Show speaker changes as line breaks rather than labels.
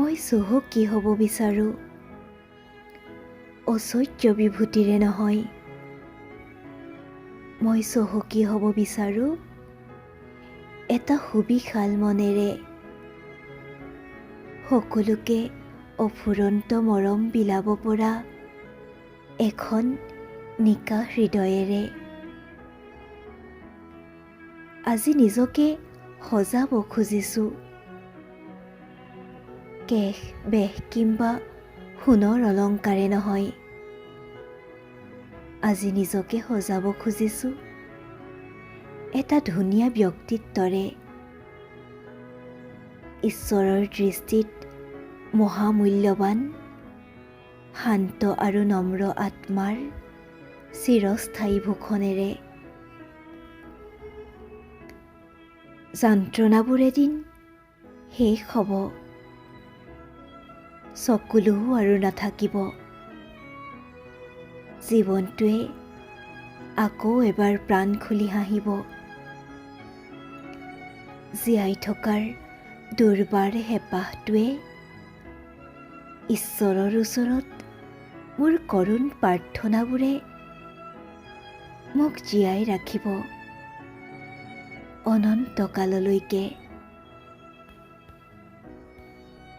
মই চহকী হ'ব বিচাৰোঁ, ঐশ্বৰ্য বিভূতিৰে নহয়। মই চহকী হ'ব বিচাৰোঁ এটা সুবিশাল মনেৰে, সকলোকে অফুৰন্ত মৰম বিলাব পৰা এখন নিকা হৃদয়েৰে। আজি নিজকে সজাব খুজিছোঁ, কেশ বেশ কিম্বা সোণৰ অলংকাৰে নহয়। আজি নিজকে সজাব খুজিছোঁ এটা ধুনীয়া ব্যক্তিত্বৰে, ঈশ্বৰৰ দৃষ্টিত মহামূল্যৱান, শান্ত আৰু নম্ৰ আত্মাৰ চিৰস্থায়ী ভূষণেৰে। যন্ত্ৰণাবোৰ এদিন শেষ হ'ব, চকুলোও আৰু নাথাকিব। জীৱনটোৱে আকৌ এবাৰ প্ৰাণ খুলি হাঁহিব। জীয়াই থকাৰ দুৰ্বাৰ হেঁপাহটোৱে ঈশ্বৰৰ ওচৰত মোৰ কৰুণ প্ৰাৰ্থনাবোৰে মোক জীয়াই ৰাখিব অনন্ত কাললৈকে।